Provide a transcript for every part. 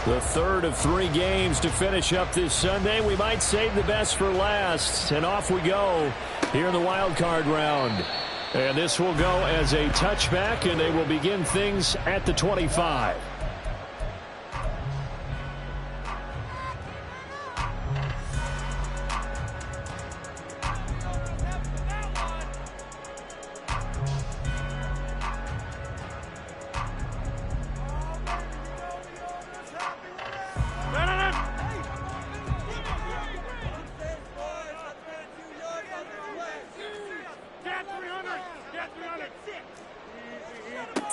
The third of 3 games to finish up this Sunday. We might save the best for last. And off we go here in the wild card round. And this will go as a touchback, and they will begin things at the 25.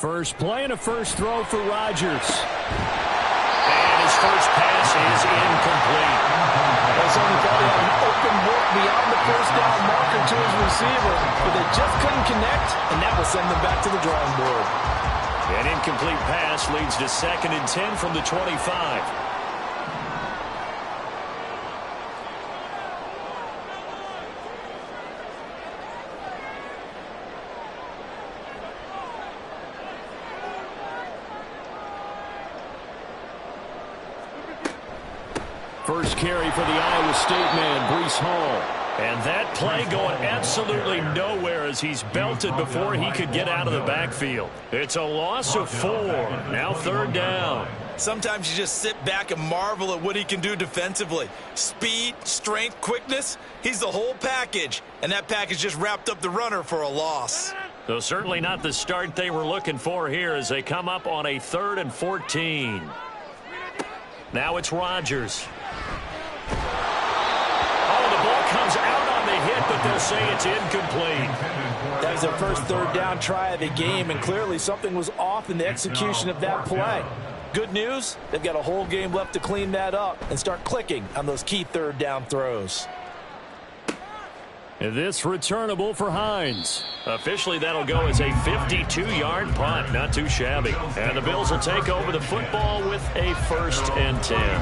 First play and a first throw for Rodgers. And his first pass is incomplete. Somebody thought he had an open look beyond the first down marker to his receiver, but they just couldn't connect, and that will send them back to the drawing board. An incomplete pass leads to 2nd and 10 from the 25. First carry for the Iowa State man, Breece Hall. And that play going absolutely nowhere as he's belted before he could get out of the backfield. It's a loss of 4. Now 3rd down. Sometimes you just sit back and marvel at what he can do defensively. Speed, strength, quickness. He's the whole package. And that package just wrapped up the runner for a loss. So certainly not the start they were looking for here as they come up on a 3rd and 14. Now it's Rodgers. Comes out on the hit, but they'll say it's incomplete. That was their first 3rd down try of the game, and clearly something was off in the execution of that play. Good news, they've got a whole game left to clean that up and start clicking on those key 3rd down throws. And this returnable for Hines. Officially, that'll go as a 52-yard punt. Not too shabby. And the Bills will take over the football with a 1st and 10.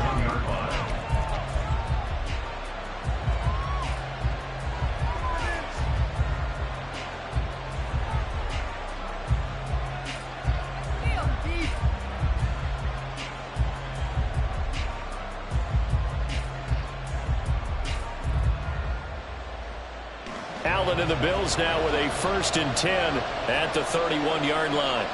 Allen and the Bills now with a 1st and 10 at the 31-yard line.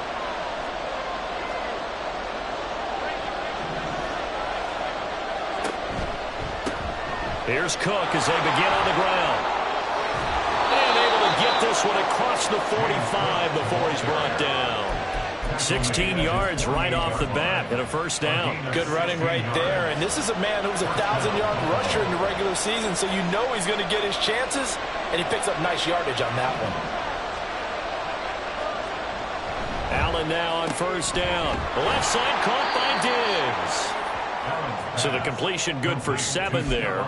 Here's Cook as they begin on the ground. And able to get this one across the 45 before he's brought down. 16 yards right off the bat and a 1st down. Good running right there. And this is a man who was a 1,000-yard rusher in the regular season, so you know he's going to get his chances, and he picks up nice yardage on that one. Allen now on 1st down. The left side caught by Diggs. So the completion good for 7 there,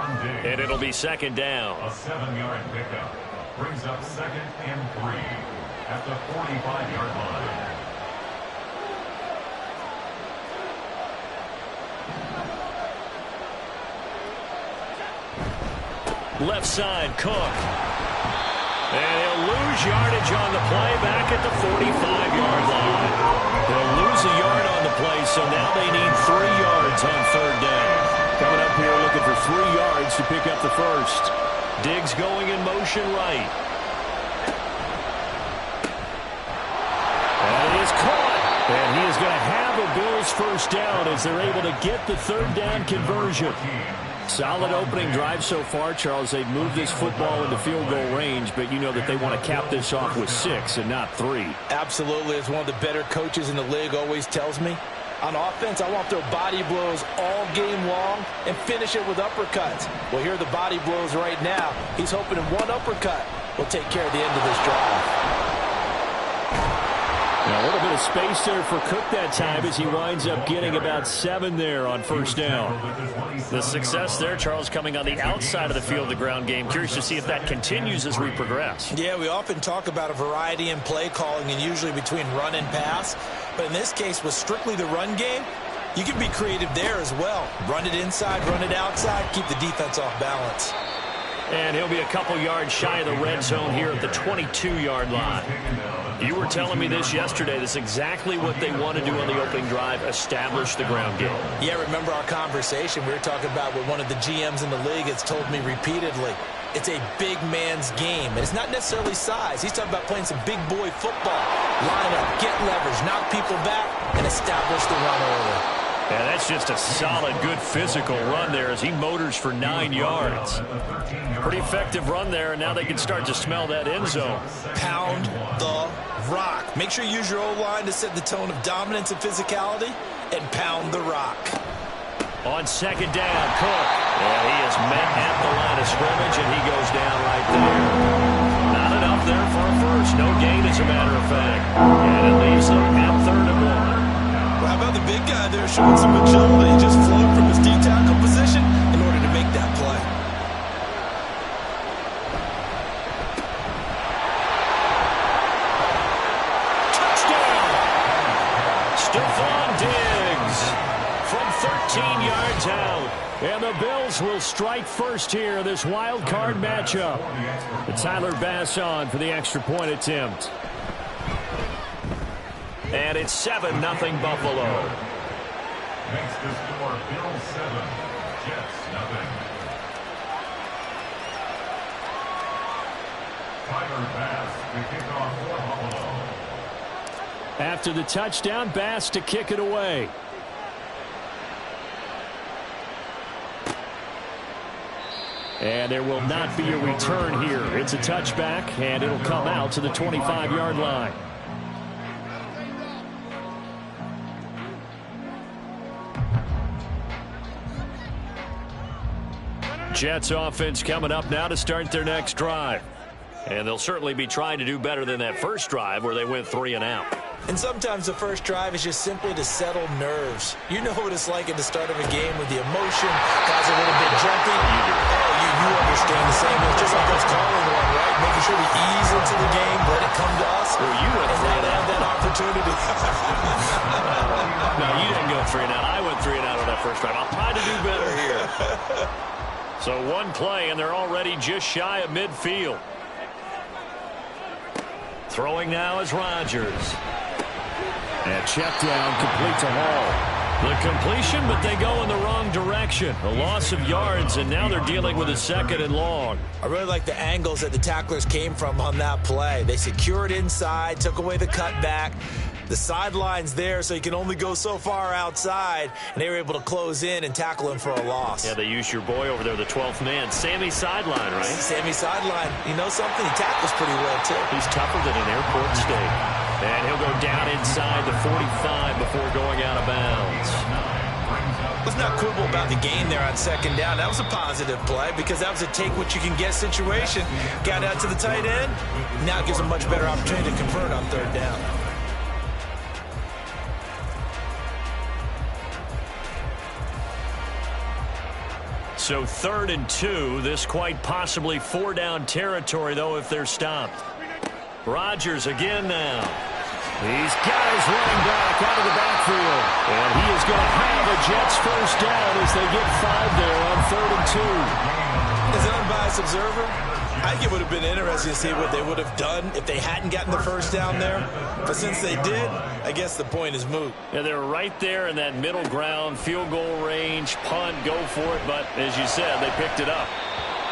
and it'll be 2nd down. A 7-yard pickup brings up 2nd and 3 at the 45-yard line. Left side, Cook. And he'll lose yardage on the play back at the 45-yard line. They'll lose a yard on the play, so now they need 3 yards on 3rd down. Coming up here looking for 3 yards to pick up the 1st. Diggs going in motion right. And it is caught. And he is going to have a Bills 1st down as they're able to get the 3rd down conversion. Solid opening drive so far, Charles. They've moved this football into field goal range, but you know that they want to cap this off with 6 and not 3. Absolutely. As one of the better coaches in the league always tells me, on offense, I want to throw body blows all game long and finish it with uppercuts. Well, here are the body blows right now. He's hoping in one uppercut will take care of the end of this drive. Now a little bit of space there for Cook that time as he winds up getting about 7 there on 1st down. The success there, Charles, coming on the outside of the field, the ground game. Curious to see if that continues as we progress. Yeah, we often talk about a variety in play calling and usually between run and pass. But in this case, with strictly the run game, you can be creative there as well. Run it inside, run it outside, keep the defense off balance. And he'll be a couple yards shy of the red zone here at the 22-yard line. You were telling me this yesterday. This is exactly what they want to do on the opening drive, establish the ground game. Yeah, remember our conversation? We were talking about what one of the GMs in the league has told me repeatedly. It's a big man's game, and it's not necessarily size. He's talking about playing some big boy football. Line up, get leverage, knock people back, and establish the run early. Yeah, that's just a solid, good physical run there as he motors for 9 yards. Pretty effective run there, and now they can start to smell that end zone. Pound the rock. Make sure you use your O-line to set the tone of dominance and physicality, and pound the rock. On second down, Cook. Yeah, he is met at the line of scrimmage, and he goes down right there. Not enough there for a first. No gain, as a matter of fact. And it leaves them at 3rd and 1. Well, how about the big guy there showing some agility? Just flowed from his D-tackle position in order to make that play. Touchdown! Stephon Diggs from 13 yards out. And the Bills will strike first here in this wild card matchup. The Tyler Bass on for the extra point attempt. And it's 7-0 Buffalo. Makes the score Bills 7, Jets 0. Tyler Bass to kick off for Buffalo. After the touchdown, Bass to kick it away. And there will not be a return here. It's a touchback, and it'll come out to the 25-yard line. Jets offense coming up now to start their next drive. And they'll certainly be trying to do better than that first drive where they went 3 and out. And sometimes the first drive is just simply to settle nerves. You know what it's like at the start of a game with the emotion, guys a little bit jumpy. You understand the same. It's just like us calling one, right? Making sure we ease into the game, let it come to us. Well, you went and not have that opportunity. No, you didn't go 3 and out. I went 3 and out on that first drive. I'll try to do better here. So one play, and they're already just shy of midfield. Throwing now is Rodgers. And check down, complete to Hall. The completion, but they go in the wrong direction. A loss of yards, and now they're dealing with a 2nd and long. I really like the angles that the tacklers came from on that play. They secured inside, took away the cutback. The sideline's there, so you can only go so far outside, and they were able to close in and tackle him for a loss. Yeah, they used your boy over there, the 12th man. Sammy Sideline, right? Sammy Sideline. You know something? He tackles pretty well, too. He's tougher than an airport steak. And he'll go down inside the 45 before going out of bounds. Let's not quibble about the gain there on 2nd down. That was a positive play because that was a take-what-you-can-get situation. Got out to the tight end. Now it gives a much better opportunity to convert on 3rd down. So 3rd and 2. This quite possibly 4-down territory, though, if they're stopped. Rodgers again now. These guys running back out of the backfield. And he is going to have a Jets first down as they get 5 there on 3rd and 2. As an unbiased observer, I think it would have been interesting to see what they would have done if they hadn't gotten the first down there. But since they did, I guess the point is moot. Yeah, they're right there in that middle ground, field goal range, punt, go for it. But as you said, they picked it up.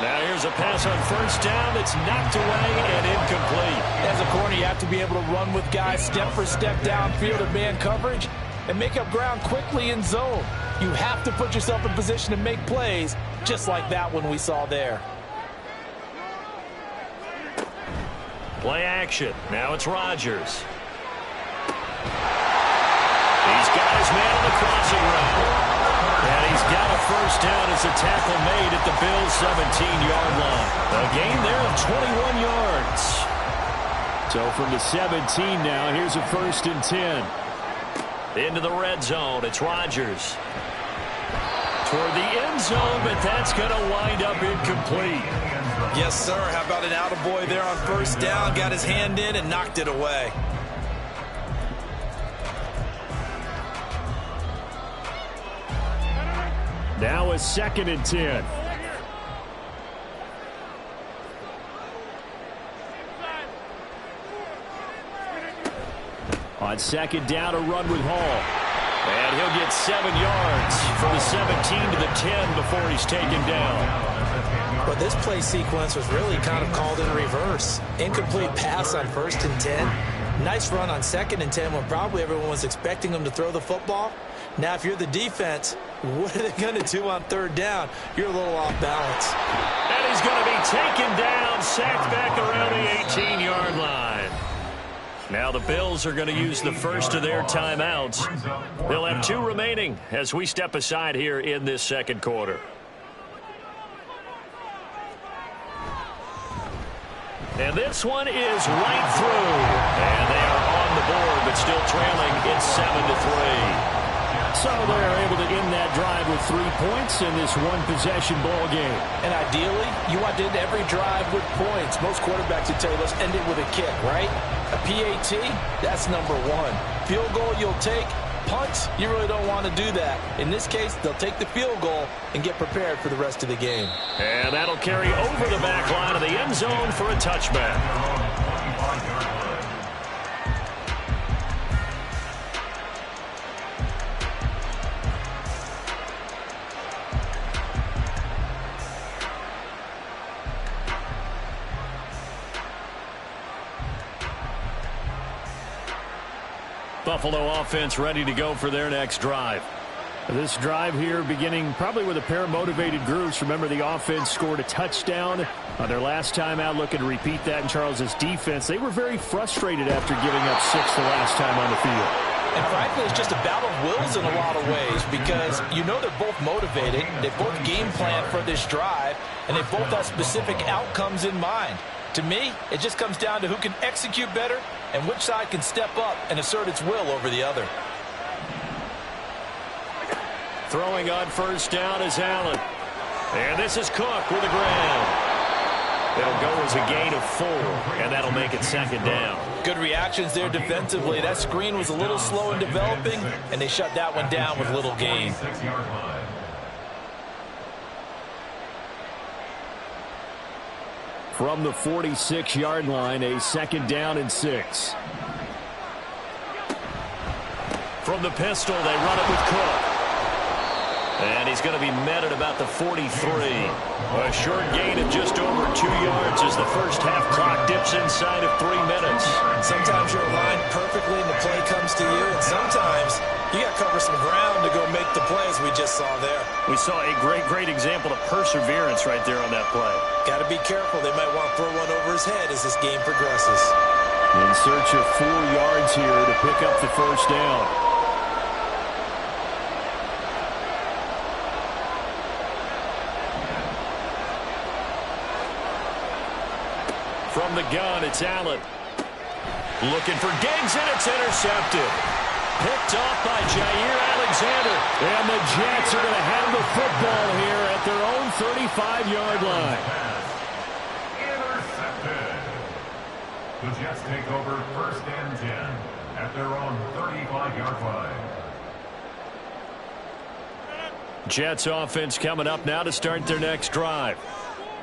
Now here's a pass on 1st down that's knocked away and incomplete. As a corner, you have to be able to run with guys step for step downfield in man coverage and make up ground quickly in zone. You have to put yourself in position to make plays, just like that one we saw there. Play action. Now it's Rodgers. These guys man on the crossing route. And he's got a first down as a tackle made at the Bills' 17-yard line. A gain there of 21 yards. So from the 17 now, here's a 1st and 10. Into the red zone, it's Rodgers. Toward the end zone, but that's going to wind up incomplete. Yes, sir. How about an attaboy there on 1st down? Got his hand in and knocked it away. Now a 2nd and 10. On second down, a run with Hall. And he'll get 7 yards from the 17 to the 10 before he's taken down. But this play sequence was really kind of called in reverse. Incomplete pass on 1st and 10. Nice run on 2nd and 10 when probably everyone was expecting him to throw the football. Now, if you're the defense, what are they going to do on 3rd down? You're a little off balance. And he's going to be taken down, sacked back around the 18-yard line. Now the Bills are going to use the first of their timeouts. They'll have 2 remaining as we step aside here in this second quarter. And this one is right through. And they are on the board, but still trailing. It's 7-3. So they're able to end that drive with 3 points in this one-possession ball game. And ideally, you want to end every drive with points. Most quarterbacks would tell you, let's end it with a kick, right? A PAT, that's number 1. Field goal you'll take. Punts, you really don't want to do that. In this case, they'll take the field goal and get prepared for the rest of the game. And that'll carry over the back line of the end zone for a touchback. Buffalo offense ready to go for their next drive. This drive here beginning probably with a pair of motivated groups. Remember, the offense scored a touchdown on their last time out. Looking to repeat that in Charles's defense. They were very frustrated after giving up 6 the last time on the field. And frankly, it's just a battle of wills in a lot of ways because you know they're both motivated. They both game plan for this drive, and they both have specific outcomes in mind. To me, it just comes down to who can execute better and which side can step up and assert its will over the other. Throwing on first down is Allen. And this is Cook with the ground. It'll go as a gain of 4, and that'll make it second down. Good reactions there defensively. That screen was a little slow in developing, and they shut that one down with little gain. From the 46-yard line, a second down and 6. From the pistol, they run it with Cook. And he's going to be met at about the 43. A short gain of just over 2 yards as the first half clock dips inside of 3 minutes. Sometimes you're aligned perfectly and the play comes to you, and sometimes you got to cover some ground to go make the plays we just saw there. We saw a great example of perseverance right there on that play. Got to be careful. They might want to throw one over his head as this game progresses. In search of 4 yards here to pick up the first down. From the gun, it's Allen. Looking for Diggs, and it's intercepted. Picked off by Jair Alexander. And the Jets are going to have the football here at their own 35-yard line. Intercepted. The Jets take over 1st and 10 at their own 35-yard line. Jets offense coming up now to start their next drive.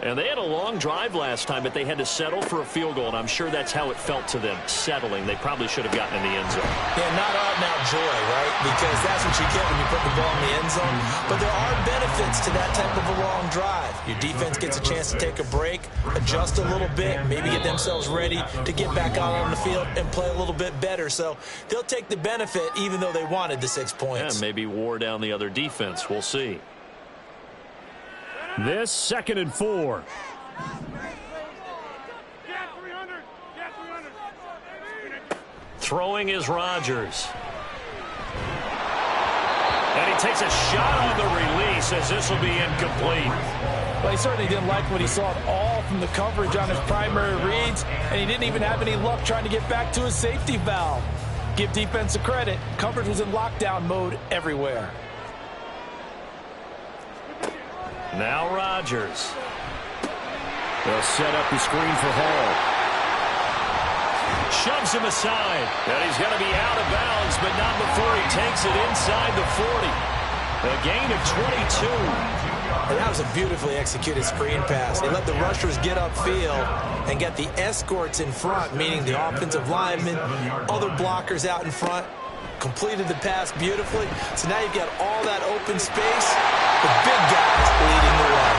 And they had a long drive last time, but they had to settle for a field goal, and I'm sure that's how it felt to them, settling. They probably should have gotten in the end zone. Yeah, not out-and-out joy, right? Because that's what you get when you put the ball in the end zone. But there are benefits to that type of a long drive. Your defense gets a chance to take a break, adjust a little bit, maybe get themselves ready to get back out on the field and play a little bit better. So they'll take the benefit even though they wanted the 6 points. Yeah, maybe wore down the other defense. We'll see. This 2nd and 4. Throwing is Rodgers. And he takes a shot on the release as this will be incomplete. Well, he certainly didn't like what he saw at all from the coverage on his primary reads, and he didn't even have any luck trying to get back to his safety valve. Give defense a credit. Coverage was in lockdown mode everywhere. Now Rodgers. They'll set up the screen for Hall. Shoves him aside. And he's going to be out of bounds, but not before he takes it inside the 40. A gain of 22. And that was a beautifully executed screen pass. They let the rushers get upfield and get the escorts in front, meaning the offensive linemen, other blockers out in front, completed the pass beautifully. So now you've got all that open space, the big guys leading the way.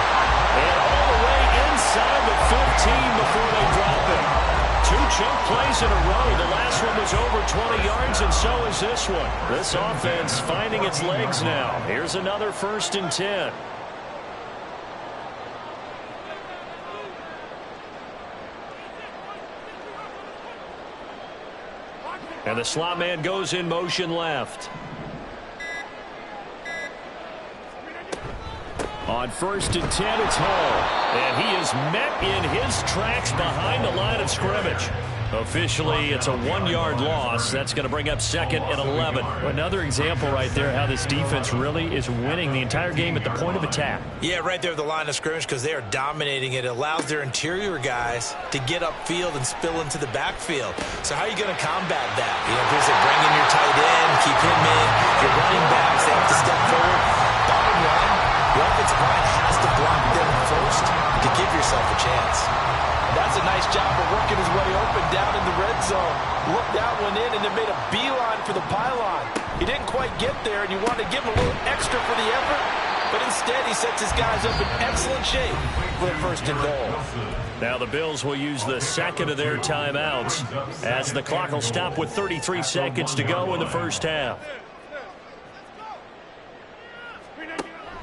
And all the way inside the 15 before they drop it. 2 chunk plays in a row. The last one was over 20 yards, and so is this one. This offense finding its legs now. Here's another 1st and 10. And the slot man goes in motion left. On 1st and 10, it's Hall. And he is met in his tracks behind the line of scrimmage. Officially, it's a 1-yard loss. That's going to bring up 2nd and 11. Another example right there how this defense really is winning the entire game at the point of attack. Yeah, right there at the line of scrimmage because they are dominating it. It allows their interior guys to get upfield and spill into the backfield. So how are you going to combat that? You know, because they bring in your tight end, keep him in. Your running backs, they have to step forward. Bottom line, the offensive line has to block them first to give yourself a chance. That's a nice job of working his way open down in the red zone. Looked that one in and then made a beeline for the pylon. He didn't quite get there, and you wanted to give him a little extra for the effort, but instead he sets his guys up in excellent shape for the 1st and goal. Now the Bills will use the 2nd of their timeouts as the clock will stop with 33 seconds to go in the 1st half.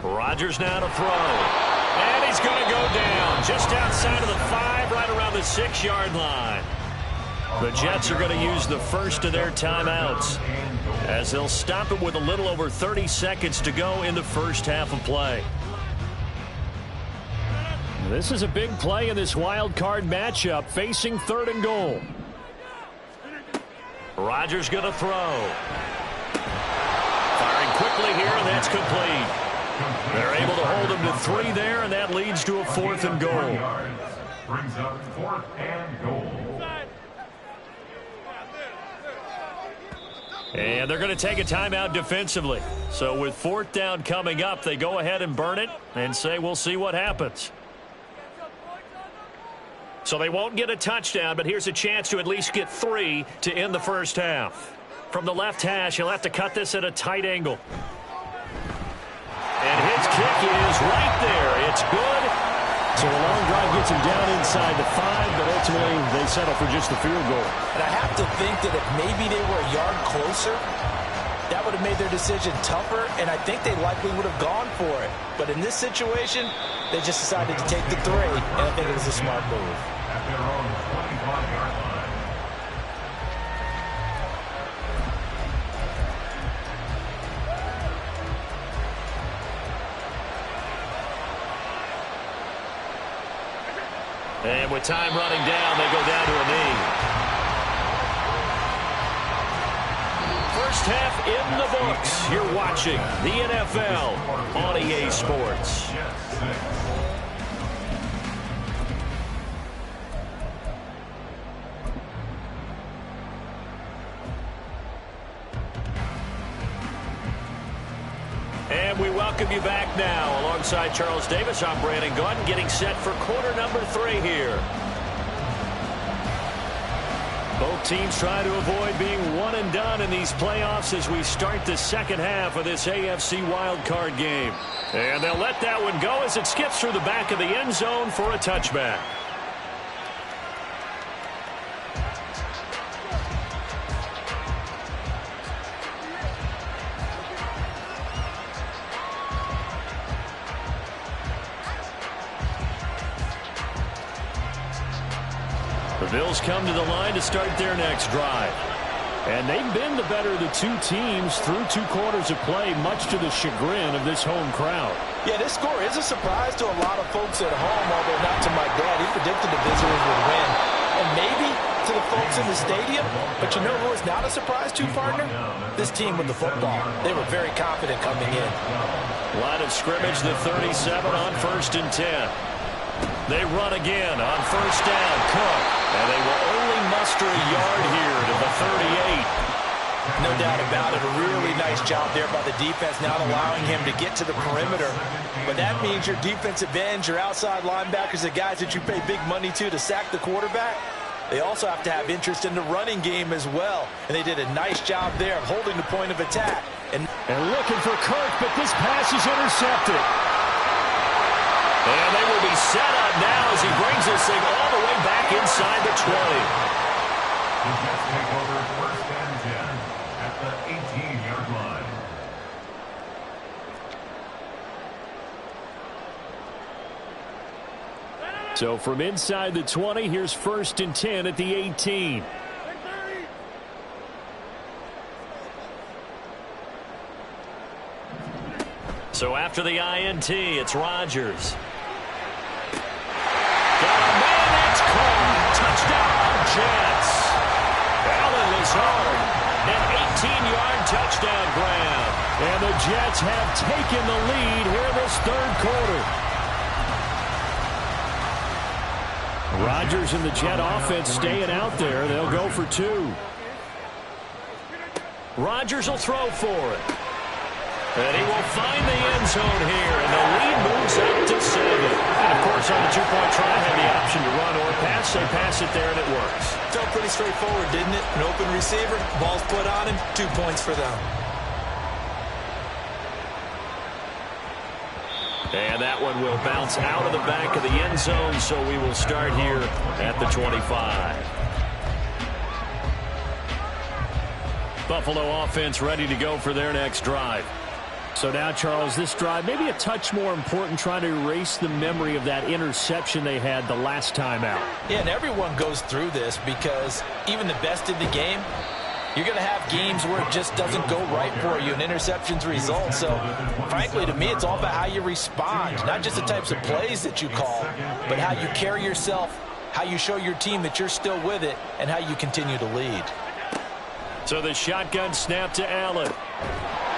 Rodgers now to throw. And he's going to go down just outside of the 5, right around the 6-yard line. The Jets are going to use the 1st of their timeouts as they'll stop it with a little over 30 seconds to go in the 1st half of play. This is a big play in this wild card matchup facing 3rd and goal. Rodgers going to throw. Firing quickly here, and that's complete. They're able to hold him to 3 there, and that leads to a 4th and goal. Brings up 4th and goal. And they're going to take a timeout defensively. So with 4th down coming up, they go ahead and burn it and say we'll see what happens. So they won't get a touchdown, but here's a chance to at least get 3 to end the 1st half. From the left hash, he'll have to cut this at a tight angle. And his kick is right there. It's good. So a long drive gets him down inside the 5, but ultimately they settle for just the field goal. And I have to think that if maybe they were a yard closer, that would have made their decision tougher, and I think they likely would have gone for it. But in this situation, they just decided to take the 3, and I think it was a smart move. At their own 25-yard line. And with time running down, they go down to a knee. First half in the books. You're watching the NFL on EA Sports. And we welcome you back now. Alongside Charles Davis, I'm Brandon Gunn, getting set for quarter number 3 here. Both teams trying to avoid being one and done in these playoffs as we start the 2nd half of this AFC wildcard game. And they'll let that one go as it skips through the back of the end zone for a touchback. The Bills come to the line to start their next drive. And they've been the better of the 2 teams through 2 quarters of play, much to the chagrin of this home crowd. Yeah, this score is a surprise to a lot of folks at home, although not to my dad. He predicted the visitors would win. And maybe to the folks in the stadium. But you know who is not a surprise to, partner? This team with the football. They were very confident coming in. Line of scrimmage, the 37 on 1st and 10. They run again on 1st down. Cook. And they will only muster a yard here to the 38. No doubt about it. A really nice job there by the defense, not allowing him to get to the perimeter. But that means your defensive ends, your outside linebackers, the guys that you pay big money to sack the quarterback, they also have to have interest in the running game as well. And they did a nice job there of holding the point of attack. And looking for Kirk, but this pass is intercepted. And they will be set up now as he brings this thing all the way back inside the 20. The Jets take over 1st and 10 at the 18-yard line. So from inside the 20, here's 1st and 10 at the 18. So after the INT, it's Rodgers. Got a man, that's caught. Touchdown, Jets. Allen Lazard, an 18-yard touchdown grab. And the Jets have taken the lead here in this 3rd quarter. Rodgers and the Jet offense staying out there. They'll go for 2. Rodgers will throw for it. And he will find the end zone here, and the lead moves up to 7. And, of course, on the 2-point try, had the option to run or pass. They pass it there, and it works. felt pretty straightforward, didn't it? An open receiver, ball's put on him, 2 points for them. And that one will bounce out of the back of the end zone, so we will start here at the 25. Buffalo offense ready to go for their next drive. So now, Charles, this drive maybe a touch more important, trying to erase the memory of that interception they had the last time out. Yeah, and everyone goes through this because even the best in the game, you're going to have games where it just doesn't go right for you, and interceptions result. So, frankly, to me, it's all about how you respond, not just the types of plays that you call, but how you carry yourself, how you show your team that you're still with it, and how you continue to lead. So the shotgun snap to Allen.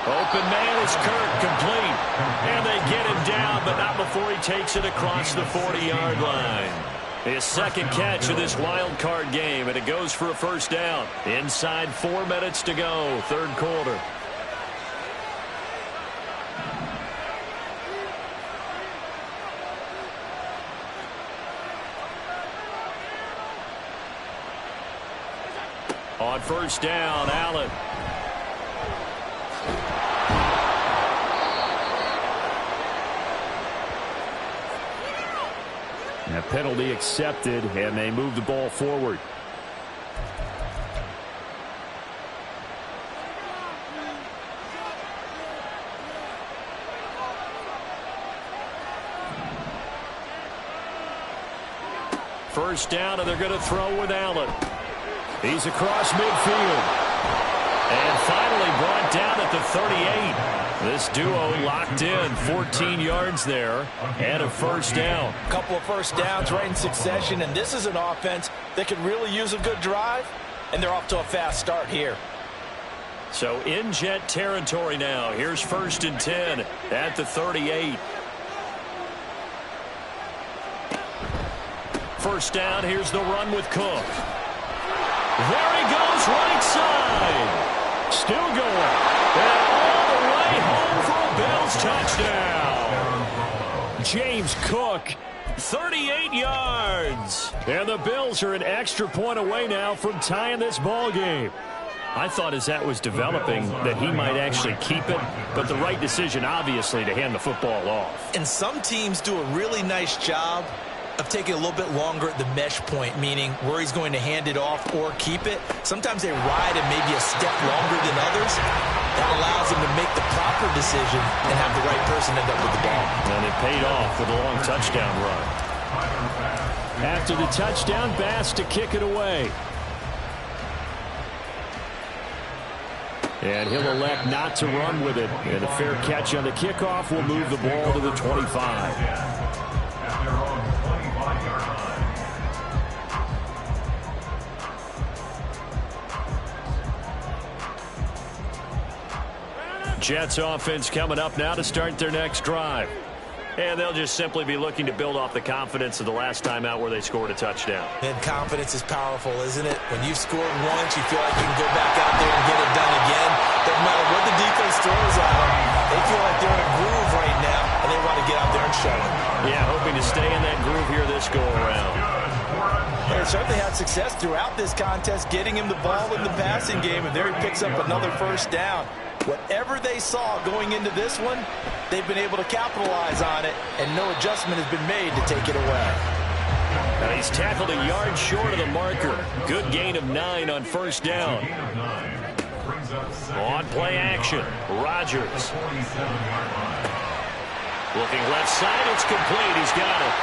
Open man is Kirk, complete. And they get him down, but not before he takes it across the 40-yard line. His second catch of this wild card game, and it goes for a first down. Inside 4 minutes to go, 3rd quarter. On first down, Allen. And a penalty accepted, and they move the ball forward. First down, and they're going to throw with Allen. He's across midfield. And finally brought down at the 38. This duo locked in, 14 yards there, and a first down. A couple of first downs right in succession, and this is an offense that could really use a good drive, and they're off to a fast start here. So in Jet territory now. Here's 1st and 10 at the 38. First down, here's the run with Cook. There he goes, right side. Still going. And all the way home for a Bills touchdown. James Cook, 38 yards. And the Bills are an extra point away now from tying this ball game. I thought as that was developing that he might actually keep it, but the right decision, obviously, to hand the football off. And some teams do a really nice job of taking a little bit longer at the mesh point, meaning where he's going to hand it off or keep it. Sometimes they ride it maybe a step longer than others. That allows them to make the proper decision and have the right person end up with the ball. And it paid off with a long touchdown run. After the touchdown, Bass to kick it away. And he'll elect not to run with it. And a fair catch on the kickoff will move the ball to the 25. Jets offense coming up now to start their next drive. And they'll just simply be looking to build off the confidence of the last time out where they scored a touchdown. And confidence is powerful, isn't it? When you've scored once, you feel like you can go back out there and get it done again. Doesn't matter what the defense throws at them. They feel like they're in a groove right now, and they want to get out there and show it. Yeah, hoping to stay in that groove here this go-around. They certainly had success throughout this contest, getting him the ball in the passing game, and there he picks up another first down. Whatever they saw going into this one, they've been able to capitalize on it, and no adjustment has been made to take it away. And he's tackled a yard short of the marker. Good gain of 9 on first down. On play action, Rodgers. Looking left side, it's complete. He's got it.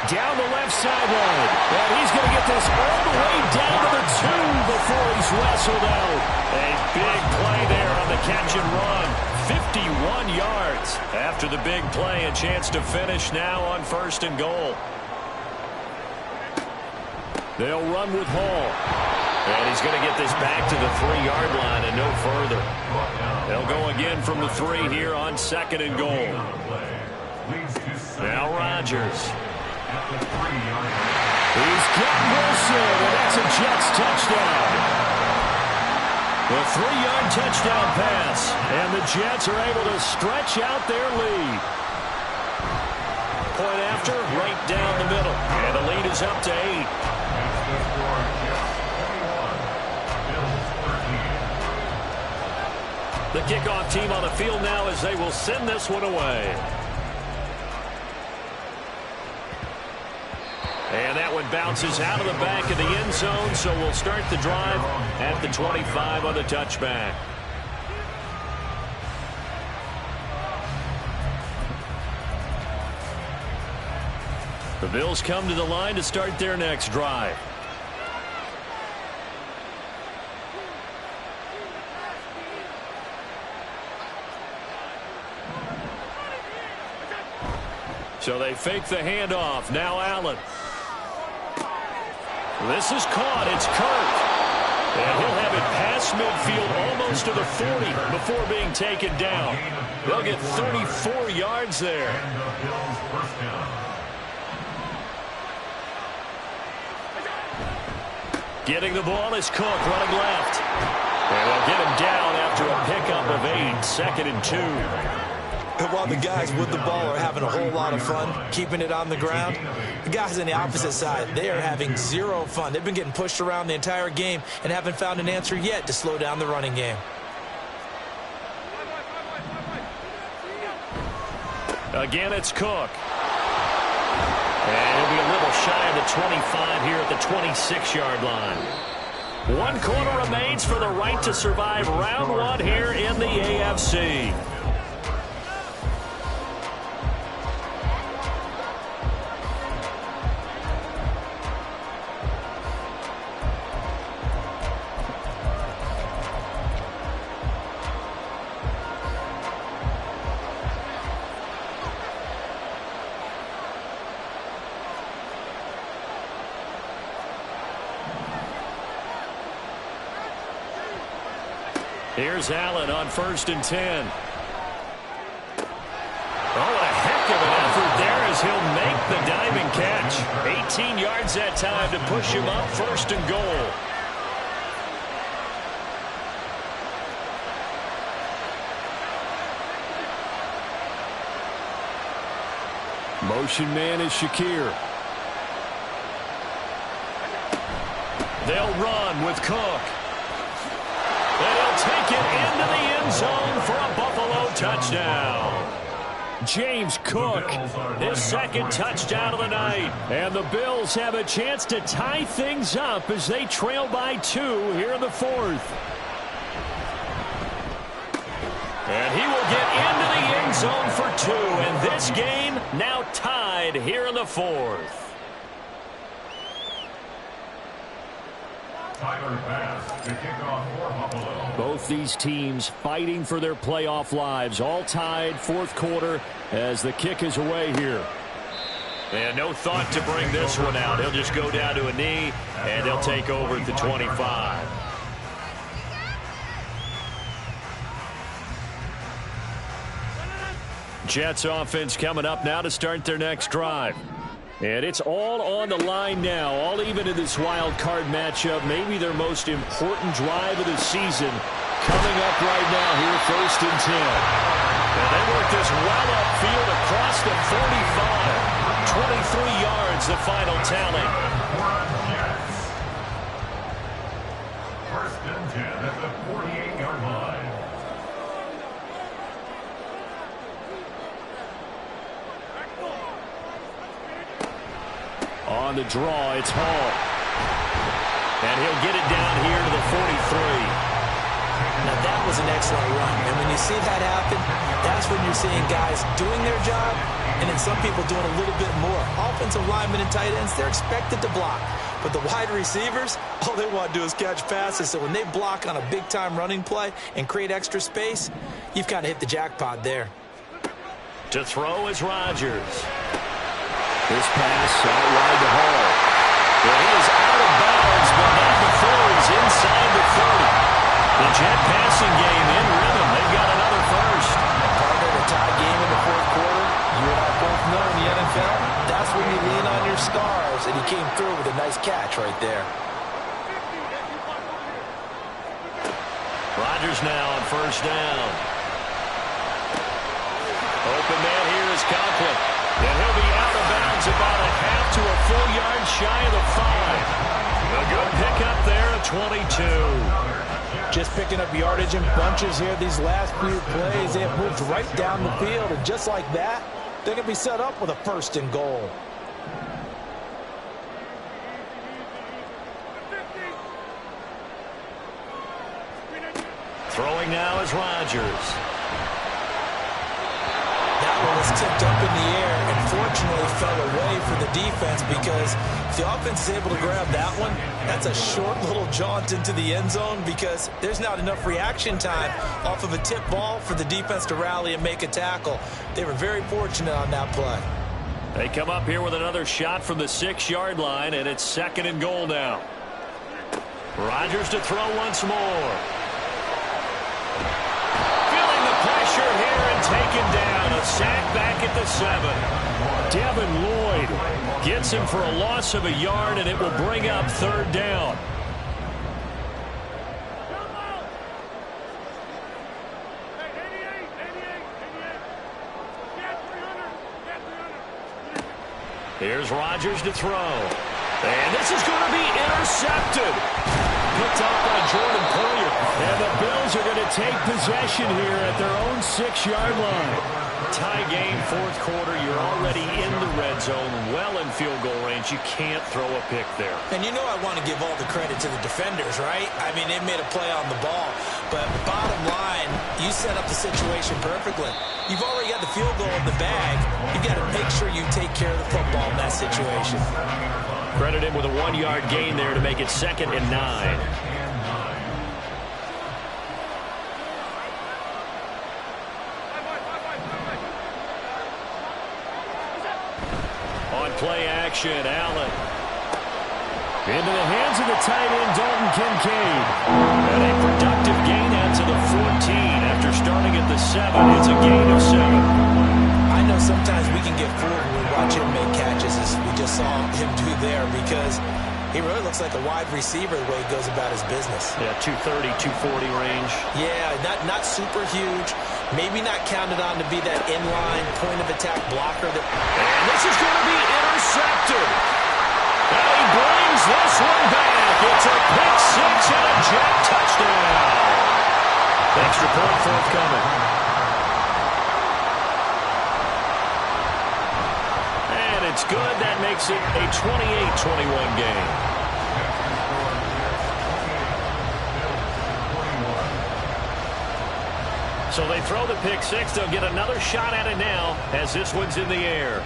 Down the left sideline. And he's going to get this all the way down to the 2 before he's wrestled out. A big play there on the catch and run. 51 yards. After the big play, a chance to finish now on first and goal. They'll run with Hall. And he's going to get this back to the 3-yard line and no further. They'll go again from the 3 here on second and goal. Now Rodgers. He's got Wilson, and that's a Jets touchdown. The 3-yard touchdown pass, and the Jets are able to stretch out their lead. Point after, right down the middle, and the lead is up to 8. The kickoff team on the field now as they will send this one away. And that one bounces out of the back of the end zone, so we'll start the drive at the 25 on the touchback. The Bills come to the line to start their next drive. So they fake the handoff. Now Allen. This is caught. It's Kirk. And he'll have it past midfield almost to the 40 before being taken down. They'll get 34 yards there. Getting the ball is Cook running left. And they'll get him down after a pickup of 8. Second and 2. And while the guys with the ball are having a whole lot of fun keeping it on the ground, the guys on the opposite side, they are having zero fun. They've been getting pushed around the entire game and haven't found an answer yet to slow down the running game. Again, it's Cook. And he'll be a little shy of the 25 here at the 26-yard line. 1 quarter remains for the right to survive round 1 here in the AFC. Here's Allen on 1st and 10. Oh, a heck of an effort there as he'll make the diving catch. 18 yards that time to push him up 1st and goal. Motion man is Shakir. They'll run with Cook. And he'll take it into the end zone for a Buffalo touchdown. James Cook, his 2nd touchdown of the night. And the Bills have a chance to tie things up as they trail by 2 here in the 4th. And he will get into the end zone for 2. And this game now tied here in the 4th. Both these teams fighting for their playoff lives. All tied 4th quarter as the kick is away here. And no thought to bring this one out. He'll just go down to a knee, and they'll take over at the 25. Jets offense coming up now to start their next drive. And it's all on the line now, all even in this wild card matchup. Maybe their most important drive of the season coming up right now here, 1st and 10. And they work this well upfield across the 45. 23 yards, the final tally. First and 10 at the 48-yard line. On the draw, it's Hall. And he'll get it down here to the 43. Now, that was an excellent run. And when you see that happen, that's when you're seeing guys doing their job and then some people doing a little bit more. Offensive linemen and tight ends, they're expected to block. But the wide receivers, all they want to do is catch passes. So when they block on a big-time running play and create extra space, you've kind of hit the jackpot there. To throw is Rodgers. This pass out wide to Hall. Well, he is out of bounds, but not before he's inside the 30. The Jet passing game in rhythm. They've got another first. Partner, a tie game in the fourth quarter. You and I both know in the NFL, that's when you lean on your stars, and he came through with a nice catch right there. Rodgers now on first down. Open man here is Conklin. And he'll be out of bounds about a half to a full yard shy of the 5. A good pickup there at 22. Just picking up yardage in bunches here these last few plays. They have moved right down the field, and just like that, they're going to be set up with a 1st and goal. Throwing now is Rodgers. That one was tipped up in the air and fortunately fell away for the defense, because if the offense is able to grab that one, that's a short little jaunt into the end zone because there's not enough reaction time off of a tip ball for the defense to rally and make a tackle. They were very fortunate on that play. They come up here with another shot from the 6-yard line, and it's 2nd and goal now. Rodgers to throw once more. Feeling the pressure here and taken down. A sack back at the 7. Devin Lloyd gets him for a loss of a yard, and it will bring up 3rd down. Here's Rodgers to throw. And this is going to be intercepted. Picked up by Jordan Poyer. And the Bills are going to take possession here at their own 6-yard line. Tie game, 4th quarter. You're already in the red zone, well in field goal range. You can't throw a pick there. And you know I want to give all the credit to the defenders, right? I mean, they made a play on the ball. But bottom line, you set up the situation perfectly. You've already got the field goal in the bag. You've got to make sure you take care of the football in that situation. Credit him with a 1-yard gain there to make it 2nd and 9. Play action, Allen. Into the hands of the tight end, Dalton Kincaid. And a productive gain out to the 14 after starting at the 7. It's a gain of 7. I know sometimes we can get fooled when we watch him make catches, as we just saw him do there, because he really looks like a wide receiver the way he goes about his business. Yeah, 230, 240 range. Yeah, not super huge. Maybe not counted on to be that inline point-of-attack blocker. And this is going to be intercepted. And he brings this one back. It's a pick 6 and a Jet touchdown. Extra point forthcoming. And it's good. That makes it a 28-21 game. So they throw the pick 6. They'll get another shot at it now as this one's in the air.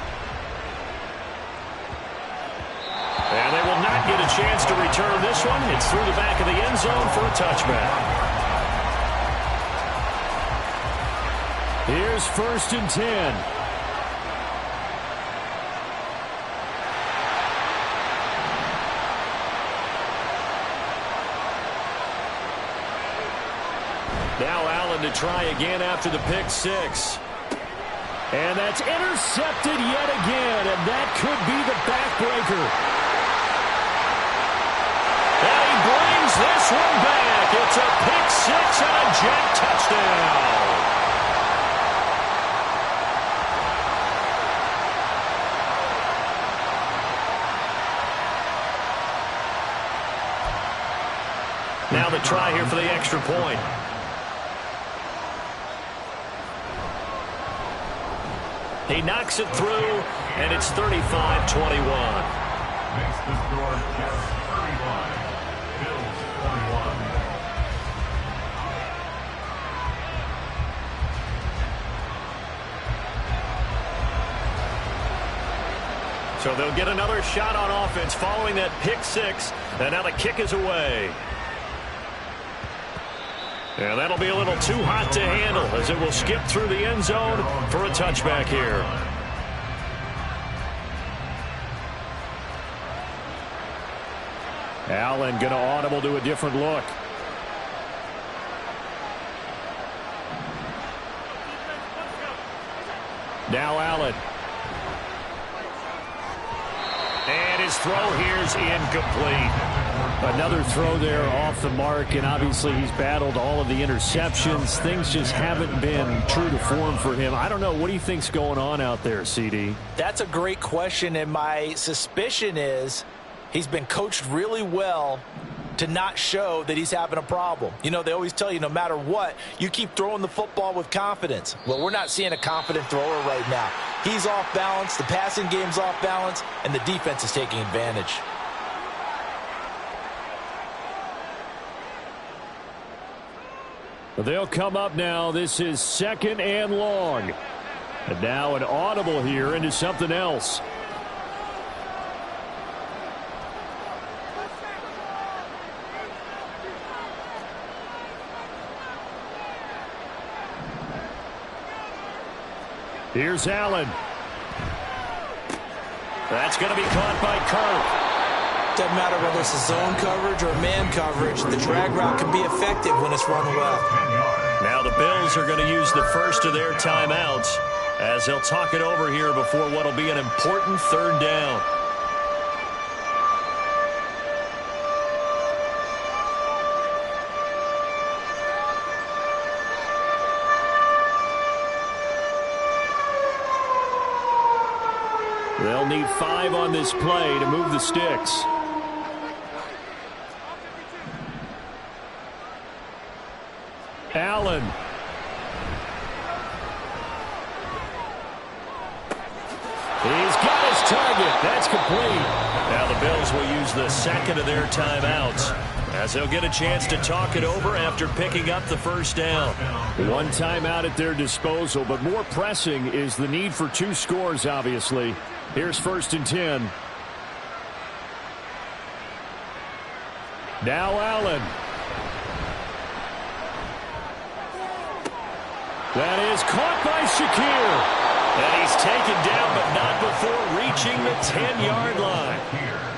And they will not get a chance to return this one. It's through the back of the end zone for a touchback. Here's 1st and 10. Now Allen to try again after the pick 6. And that's intercepted yet again, and that could be the backbreaker. And he brings this one back. It's a pick six and a Jet touchdown. Now the try here for the extra point. He knocks it through, and it's 35-21. Makes the score Jets 31, Bills 21. So they'll get another shot on offense following that pick six, and now the kick is away. And that'll be a little too hot to handle as it will skip through the end zone for a touchback here. Allen going to audible to a different look. Now Allen. And his throw here is incomplete. Another throw there off the mark, and obviously he's battled all of the interceptions. Things just haven't been true to form for him. I don't know. What do you think's going on out there, CD? That's a great question, and my suspicion is he's been coached really well to not show that he's having a problem. You know, they always tell you no matter what, you keep throwing the football with confidence. Well, we're not seeing a confident thrower right now. He's off balance, the passing game's off balance, and the defense is taking advantage. They'll come up now. This is 2nd and long. And now an audible here into something else. Here's Allen. That's going to be caught by Kirk. Doesn't matter whether it's a zone coverage or man coverage. The drag route can be effective when it's run well. Now the Bills are going to use the first of their timeouts as they'll talk it over here before what will be an important 3rd down. They'll need 5 on this play to move the sticks. Allen. He's got his target. That's complete. Now the Bills will use the 2nd of their timeouts as they'll get a chance to talk it over after picking up the 1st down. 1 timeout at their disposal, but more pressing is the need for 2 scores, obviously. Here's 1st and 10. Now Allen. That is caught by Shakir. And he's taken down, but not before reaching the 10-yard line.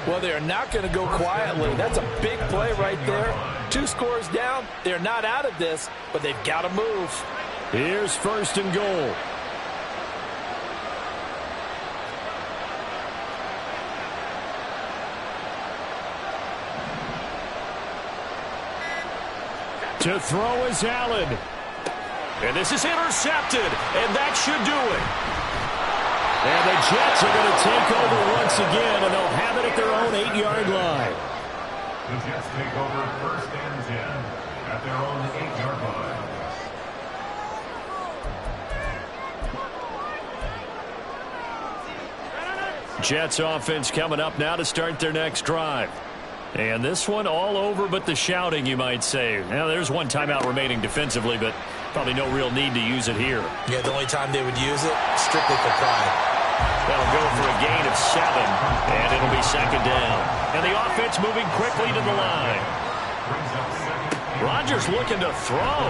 Well, they're not going to go quietly. That's a big play right there. 2 scores down. They're not out of this, but they've got to move. Here's 1st and goal. To throw is Allen. And this is intercepted, and that should do it. And the Jets are going to take over once again, and they'll have it at their own 8-yard line. The Jets take over 1st and 10 at their own 8-yard line. Jets offense coming up now to start their next drive. And this one all over but the shouting, you might say. Now, there's 1 timeout remaining defensively, but probably no real need to use it here. Yeah, the only time they would use it, strictly for pride. That'll go for a gain of 7, and it'll be 2nd down. And the offense moving quickly to the line. Rodgers looking to throw.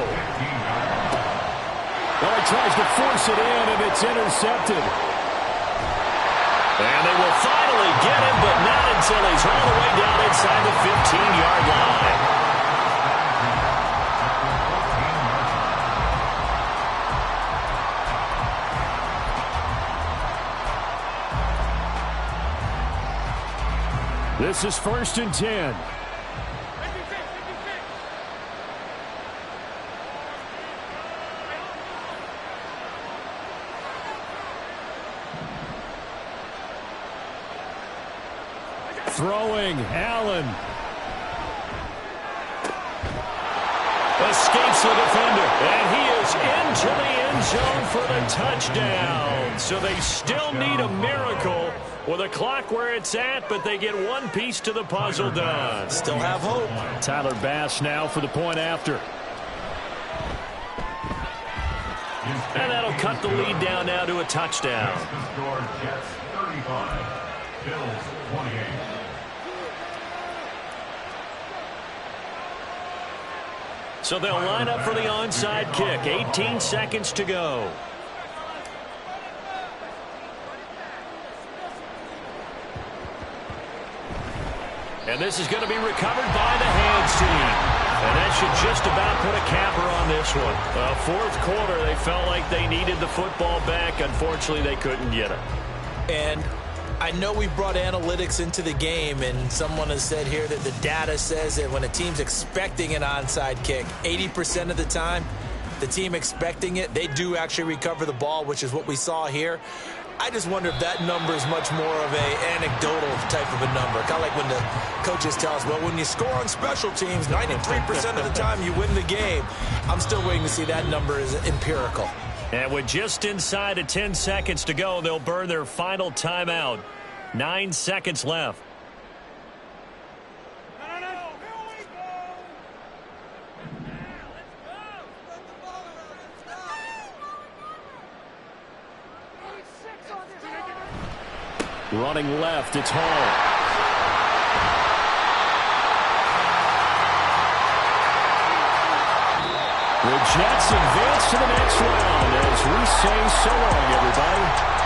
Well, he tries to force it in, and it's intercepted. And they will finally get him, but not until he's all the way down inside the 15-yard line. This is 1st and 10. Throwing, Allen. Escapes the defender, and he is into the end zone for the touchdown. So they still need a miracle with the clock where it's at, but they get one piece to the puzzle done. Still have hope. Tyler Bass now for the point after. And that'll cut the lead down now to a touchdown. The score, Jets 35, Bills 28. So they'll line up for the onside kick. 18 seconds to go. And this is going to be recovered by the hands team. And that should just about put a capper on this one. Fourth quarter, they felt like they needed the football back. Unfortunately, they couldn't get it. And I know we brought analytics into the game, and someone has said here that the data says that when a team's expecting an onside kick, 80% of the time, the team expecting it, they do actually recover the ball, which is what we saw here. I just wonder if that number is much more of an anecdotal type of a number. Kind of like when the coaches tell us, well, when you score on special teams, 93% of the time you win the game. I'm still waiting to see that number is empirical. And with just inside of 10 seconds to go, they'll burn their final timeout. 9 seconds left. Running left, it's Hall. The Jets advance to the next round as we say so long, everybody.